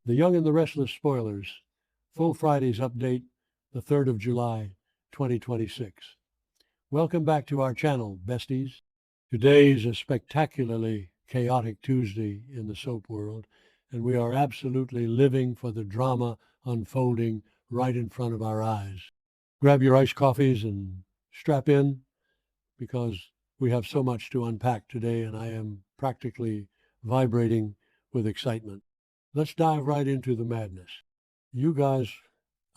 The Young and the Restless spoilers. Full Friday's update, the 3rd of July, 2026. Welcome back to our channel, besties. Today's a spectacularly chaotic Tuesday in the soap world, and we are absolutely living for the drama unfolding right in front of our eyes. Grab your iced coffees and strap in, because we have so much to unpack today, and I am practically vibrating with excitement. Let's dive right into the madness. You guys,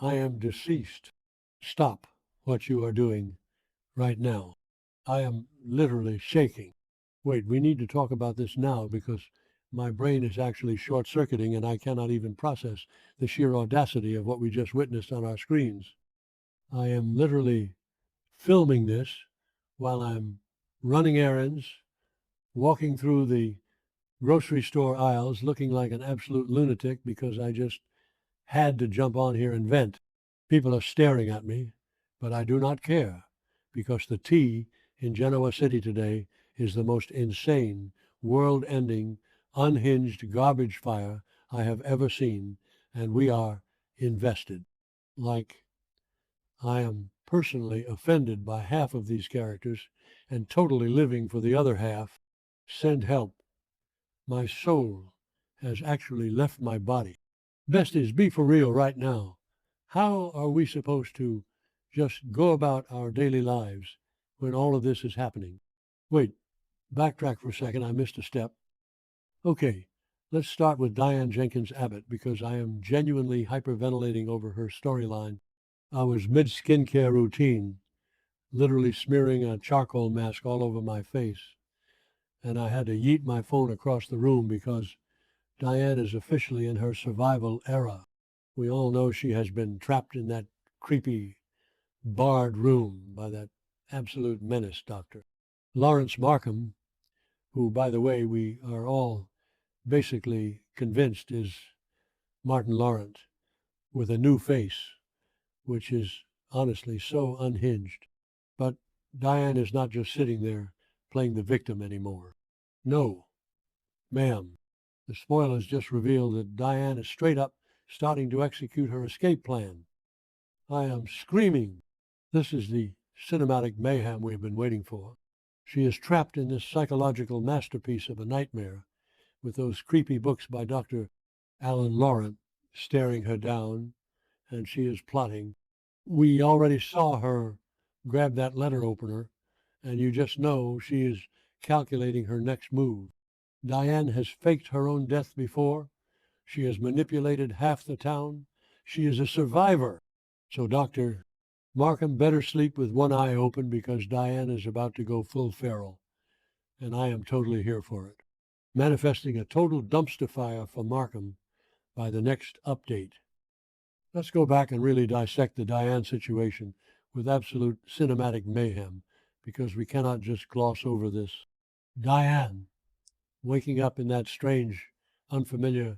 I am deceased. Stop what you are doing right now. I am literally shaking. Wait, we need to talk about this now because my brain is actually short-circuiting and I cannot even process the sheer audacity of what we just witnessed on our screens. I am literally filming this while I'm running errands, walking through the grocery store aisles looking like an absolute lunatic because I just had to jump on here and vent. People are staring at me, but I do not care because the tea in Genoa City today is the most insane, world-ending, unhinged garbage fire I have ever seen, and we are invested. Like, I am personally offended by half of these characters and totally living for the other half. Send help. My soul has actually left my body. Besties, be for real right now. How are we supposed to just go about our daily lives when all of this is happening? Wait, backtrack for a second. I missed a step. Okay, let's start with Diane Jenkins Abbott because I am genuinely hyperventilating over her storyline. I was mid-skincare routine, literally smearing a charcoal mask all over my face, and I had to yeet my phone across the room because Diane is officially in her survival era. We all know she has been trapped in that creepy, barred room by that absolute menace doctor. Lawrence Markham, who, by the way, we are all basically convinced is Martin Lawrence, with a new face, which is honestly so unhinged. But Diane is not just sitting there playing the victim anymore. No, ma'am. The spoilers just revealed that Diane is straight up starting to execute her escape plan. I am screaming. This is the cinematic mayhem we've been waiting for. She is trapped in this psychological masterpiece of a nightmare with those creepy books by Dr. Alan Laurent staring her down, and she is plotting. We already saw her grab that letter opener, and you just know she is calculating her next move. Diane has faked her own death before. She has manipulated half the town. She is a survivor. So Dr. Markham better sleep with one eye open because Diane is about to go full feral, and I am totally here for it. Manifesting a total dumpster fire for Markham by the next update. Let's go back and really dissect the Diane situation with absolute cinematic mayhem, because we cannot just gloss over this. Diane, waking up in that strange, unfamiliar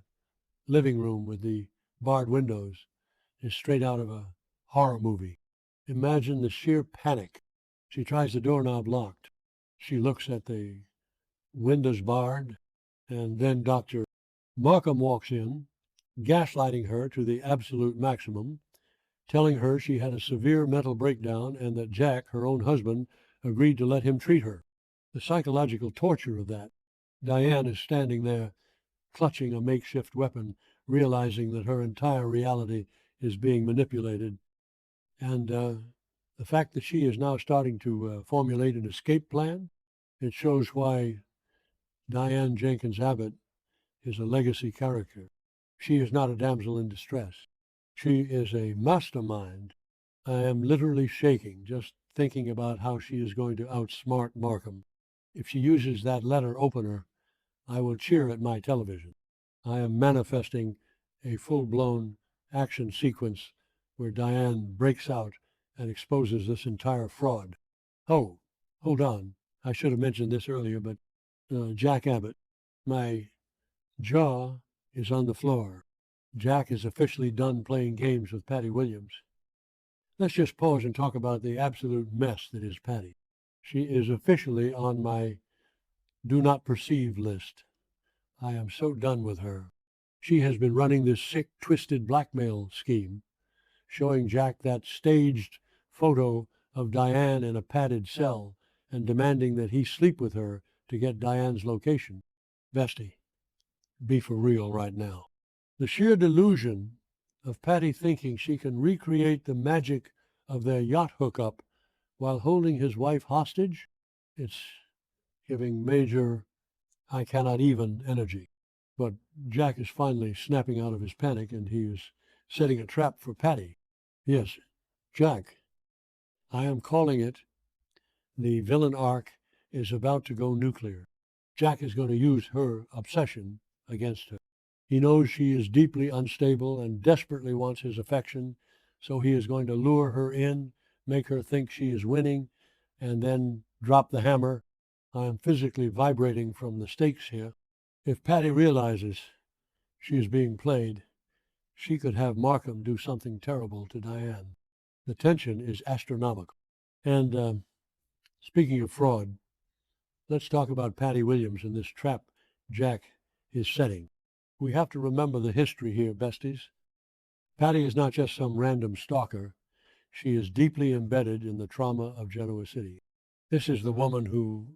living room with the barred windows, is straight out of a horror movie. Imagine the sheer panic. She tries the doorknob locked. She looks at the windows barred, and then Dr. Markham walks in, gaslighting her to the absolute maximum, telling her she had a severe mental breakdown and that Jack, her own husband, agreed to let him treat her. The psychological torture of that. Diane is standing there, clutching a makeshift weapon, realizing that her entire reality is being manipulated. And the fact that she is now starting to formulate an escape plan, it shows why Diane Jenkins Abbott is a legacy character. She is not a damsel in distress. She is a mastermind. I am literally shaking just thinking about how she is going to outsmart Markham. If she uses that letter opener, I will cheer at my television. I am manifesting a full-blown action sequence where Diane breaks out and exposes this entire fraud. Oh, hold on. I should have mentioned this earlier, but Jack Abbott, my jaw is on the floor. Jack is officially done playing games with Patty Williams. Let's just pause and talk about the absolute mess that is Patty. She is officially on my do not perceive list. I am so done with her. She has been running this sick, twisted blackmail scheme, showing Jack that staged photo of Diane in a padded cell and demanding that he sleep with her to get Diane's location. Bestie, be for real right now. The sheer delusion of Patty thinking she can recreate the magic of their yacht hookup while holding his wife hostage, it's giving major I cannot even energy. But Jack is finally snapping out of his panic, and he is setting a trap for Patty. Yes, Jack, I am calling it. The villain arc is about to go nuclear. Jack is going to use her obsession against her. He knows she is deeply unstable and desperately wants his affection, so he is going to lure her in, make her think she is winning, and then drop the hammer. I am physically vibrating from the stakes here. If Patty realizes she is being played, she could have Markham do something terrible to Diane. The tension is astronomical. And speaking of fraud, let's talk about Patty Williams and this trap Jack is setting. We have to remember the history here, besties. Patty is not just some random stalker. She is deeply embedded in the trauma of Genoa City. This is the woman who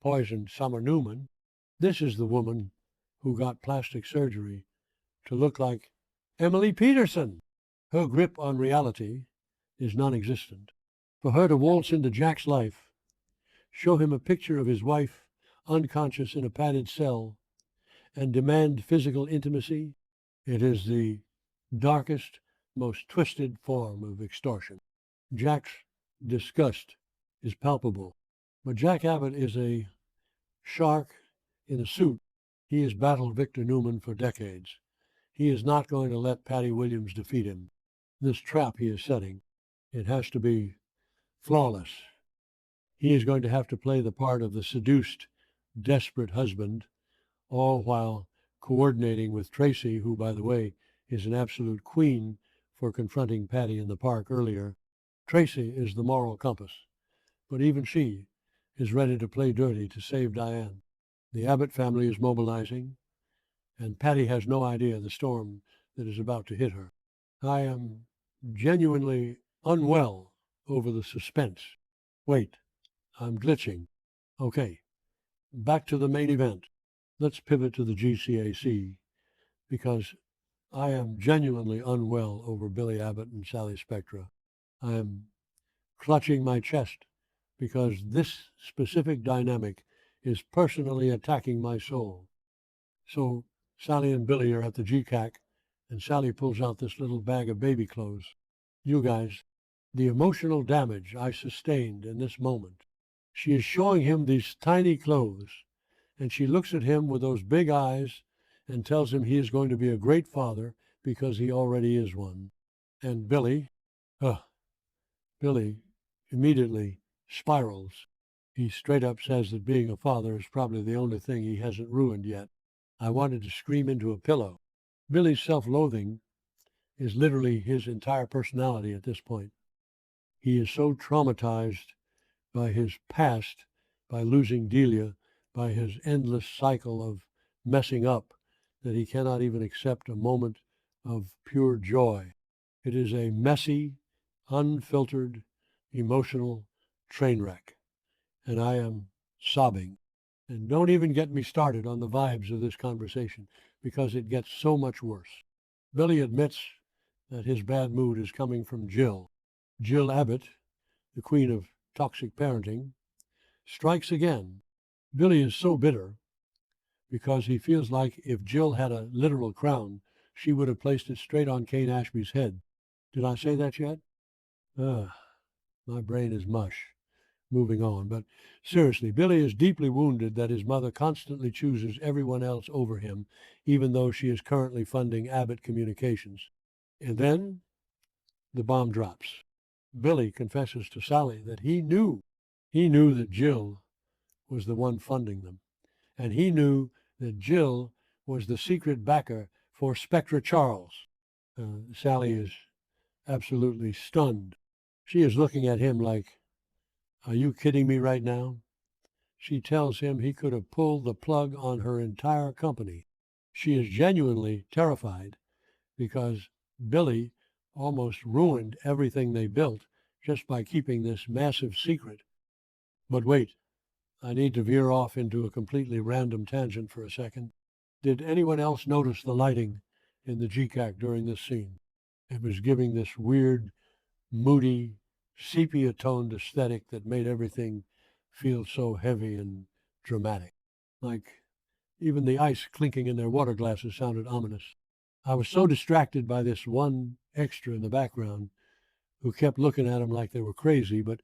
poisoned Summer Newman. This is the woman who got plastic surgery to look like Emily Peterson. Her grip on reality is non-existent. For her to waltz into Jack's life, show him a picture of his wife unconscious in a padded cell, and demand physical intimacy, it is the darkest, most twisted form of extortion. Jack's disgust is palpable, but Jack Abbott is a shark in a suit. He has battled Victor Newman for decades. He is not going to let Patty Williams defeat him. This trap he is setting, it has to be flawless. He is going to have to play the part of the seduced, desperate husband, all while coordinating with Tracy, who, by the way, is an absolute queen for confronting Patty in the park earlier. Tracy is the moral compass, but even she is ready to play dirty to save Diane. The Abbott family is mobilizing, and Patty has no idea the storm that is about to hit her. I am genuinely unwell over the suspense. Wait, I'm glitching. Okay, back to the main event. Let's pivot to the GCAC, because I am genuinely unwell over Billy Abbott and Sally Spectra. I am clutching my chest because this specific dynamic is personally attacking my soul. So Sally and Billy are at the GCAC, and Sally pulls out this little bag of baby clothes. You guys, the emotional damage I sustained in this moment. She is showing him these tiny clothes, and she looks at him with those big eyes and tells him he is going to be a great father because he already is one. And Billy immediately spirals. He straight up says that being a father is probably the only thing he hasn't ruined yet. I wanted to scream into a pillow. Billy's self-loathing is literally his entire personality at this point. He is so traumatized by his past, by losing Delia, by his endless cycle of messing up, that he cannot even accept a moment of pure joy. It is a messy, unfiltered, emotional train wreck, and I am sobbing. And don't even get me started on the vibes of this conversation, because it gets so much worse. Billy admits that his bad mood is coming from Jill. Jill Abbott, the queen of toxic parenting, strikes again. Billy is so bitter because he feels like if Jill had a literal crown, she would have placed it straight on Kane Ashby's head. Did I say that yet? My brain is mush. Moving on. But seriously, Billy is deeply wounded that his mother constantly chooses everyone else over him, even though she is currently funding Abbott Communications. And then the bomb drops. Billy confesses to Sally that he knew that Jill was the one funding them. And he knew that Jill was the secret backer for Spectra Charles. Sally is absolutely stunned. She is looking at him like, are you kidding me right now? She tells him he could have pulled the plug on her entire company. She is genuinely terrified because Billy almost ruined everything they built just by keeping this massive secret. But wait, I need to veer off into a completely random tangent for a second. Did anyone else notice the lighting in the GCAC during this scene? It was giving this weird, moody, sepia-toned aesthetic that made everything feel so heavy and dramatic. Like even the ice clinking in their water glasses sounded ominous. I was so distracted by this one extra in the background who kept looking at him like they were crazy, but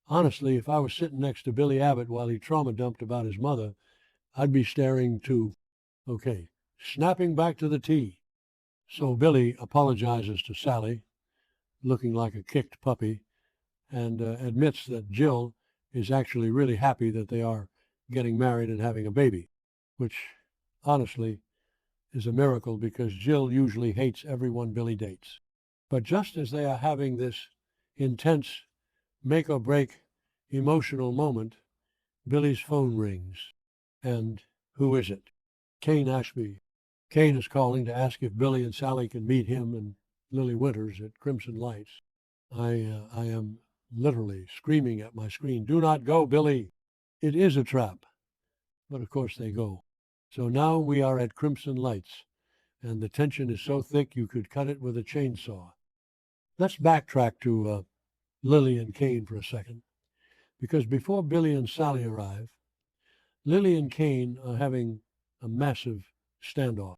honestly, if I was sitting next to Billy Abbott while he trauma dumped about his mother, I'd be staring too. Okay, snapping back to the tea. So Billy apologizes to Sally, looking like a kicked puppy, and admits that Jill is actually really happy that they are getting married and having a baby, which honestly is a miracle because Jill usually hates everyone Billy dates. But just as they are having this intense make or break emotional moment, Billy's phone rings. And who is it? Kane Ashby. Kane is calling to ask if Billy and Sally can meet him and Lily Winters at Crimson Lights. I am literally screaming at my screen, "Do not go, Billy! It is a trap." But of course they go. So now we are at Crimson Lights, and the tension is so thick you could cut it with a chainsaw. Let's backtrack to Lily and Kane for a second, because before Billy and Sally arrive, Lily and Kane are having a massive standoff.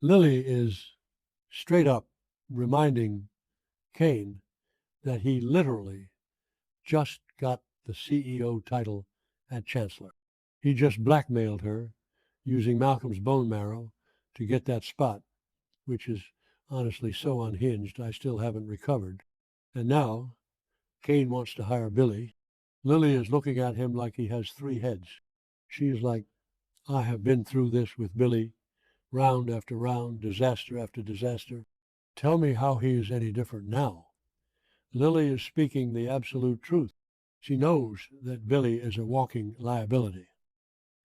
Lily is straight up reminding Kane that he literally just got the CEO title at Chancellor. He just blackmailed her using Malcolm's bone marrow to get that spot, which is honestly so unhinged I still haven't recovered. And now Kane wants to hire Billy. Lily is looking at him like he has three heads. She is like, "I have been through this with Billy, round after round, disaster after disaster. Tell me how he is any different now." Lily is speaking the absolute truth. She knows that Billy is a walking liability.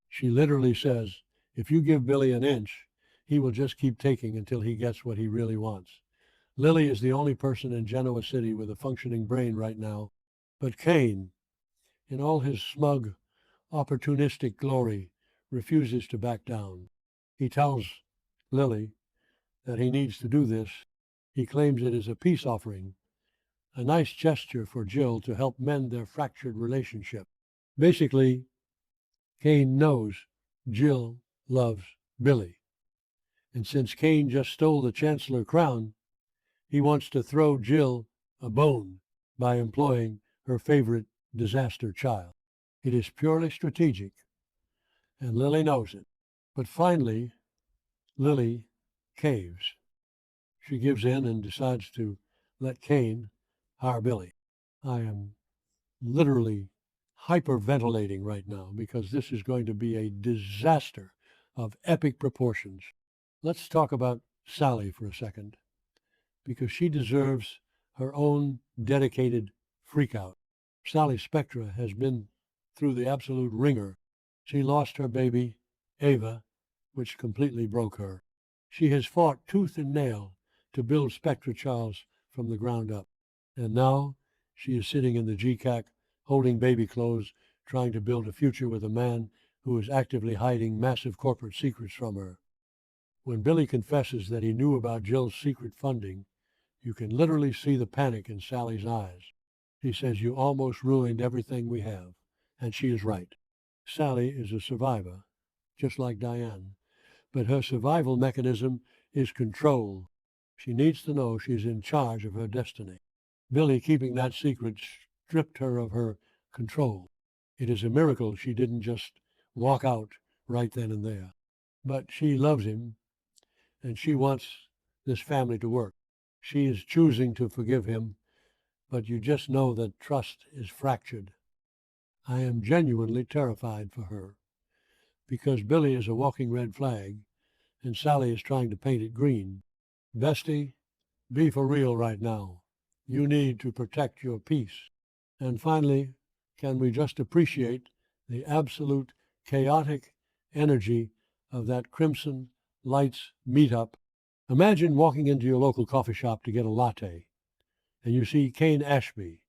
She literally says, if you give Billy an inch, he will just keep taking until he gets what he really wants. Lily is the only person in Genoa City with a functioning brain right now. But Kane, in all his smug, opportunistic glory, refuses to back down. He tells Lily that he needs to do this. He claims it is a peace offering, a nice gesture for Jill to help mend their fractured relationship. Basically, Kane knows Jill loves Billy. And since Kane just stole the Chancellor crown, he wants to throw Jill a bone by employing her favorite disaster child. It is purely strategic, and Lily knows it. But finally, Lily caves. She gives in and decides to let Kane hire Billy. I am literally hyperventilating right now because this is going to be a disaster of epic proportions. Let's talk about Sally for a second, because she deserves her own dedicated freakout. Sally Spectra has been through the absolute ringer. She lost her baby, Ava, which completely broke her. She has fought tooth and nail to build Spectra Charles from the ground up. And now she is sitting in the GCAC, holding baby clothes, trying to build a future with a man who is actively hiding massive corporate secrets from her. When Billy confesses that he knew about Jill's secret funding, you can literally see the panic in Sally's eyes. She says, "You almost ruined everything we have." And she is right. Sally is a survivor, just like Diane. But her survival mechanism is control. She needs to know she's in charge of her destiny. Billy keeping that secret stripped her of her control. It is a miracle she didn't just walk out right then and there. But she loves him, and she wants this family to work. She is choosing to forgive him, but you just know that trust is fractured. I am genuinely terrified for her, because Billy is a walking red flag, and Sally is trying to paint it green. Bestie, be for real right now. You need to protect your peace. And finally, can we just appreciate the absolute chaotic energy of that Crimson Lights meetup. Imagine walking into your local coffee shop to get a latte, and you see Kane Ashby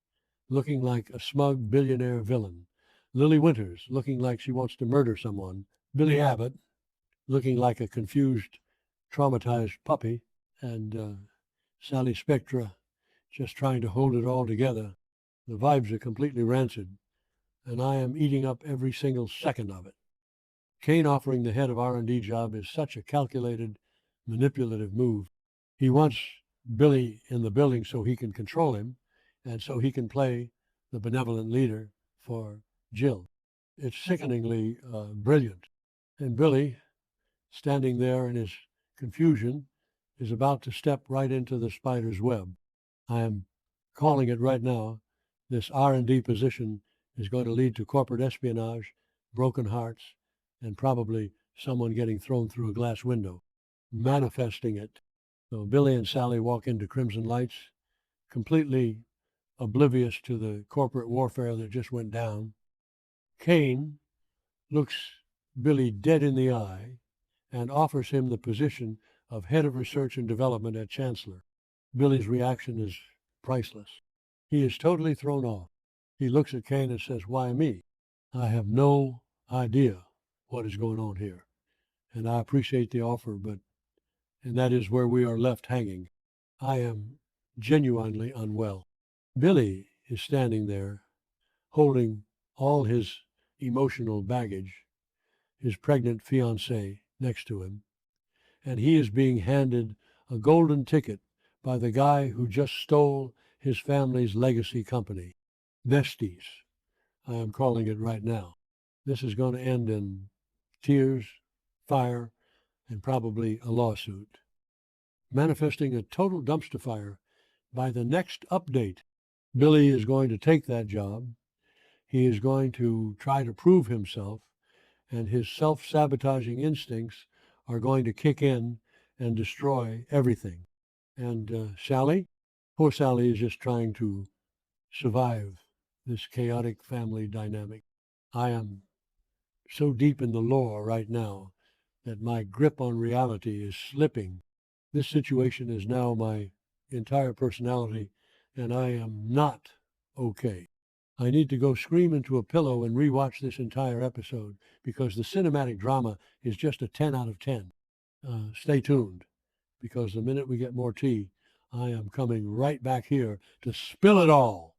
looking like a smug billionaire villain, Lily Winters looking like she wants to murder someone, Billy Abbott looking like a confused, traumatized puppy, and Sally Spectra just trying to hold it all together. The vibes are completely rancid, and I am eating up every single second of it. Kane offering the head of R&D job is such a calculated, manipulative move. He wants Billy in the building so he can control him and so he can play the benevolent leader for Jill. It's sickeningly brilliant. And Billy, standing there in his confusion, is about to step right into the spider's web. I am calling it right now. This R&D position is going to lead to corporate espionage, broken hearts, and probably someone getting thrown through a glass window, manifesting it. So Billy and Sally walk into Crimson Lights, completely oblivious to the corporate warfare that just went down. Kane looks Billy dead in the eye and offers him the position of head of research and development at Chancellor. Billy's reaction is priceless. He is totally thrown off. He looks at Kane and says, "Why me? I have no idea what is going on here. And I appreciate the offer, and that is where we are left hanging. I am genuinely unwell." Billy is standing there holding all his emotional baggage, his pregnant fiancée next to him, and he is being handed a golden ticket by the guy who just stole his family's legacy company. Vesties, I am calling it right now. This is going to end in tears, fire, and probably a lawsuit. Manifesting a total dumpster fire by the next update. Billy is going to take that job. He is going to try to prove himself, and his self-sabotaging instincts are going to kick in and destroy everything. And Sally? Poor Sally is just trying to survive this chaotic family dynamic. I am so deep in the lore right now that my grip on reality is slipping. This situation is now my entire personality, and I am not okay. I need to go scream into a pillow and rewatch this entire episode because the cinematic drama is just a 10 out of 10. Stay tuned, because the minute we get more tea, I am coming right back here to spill it all.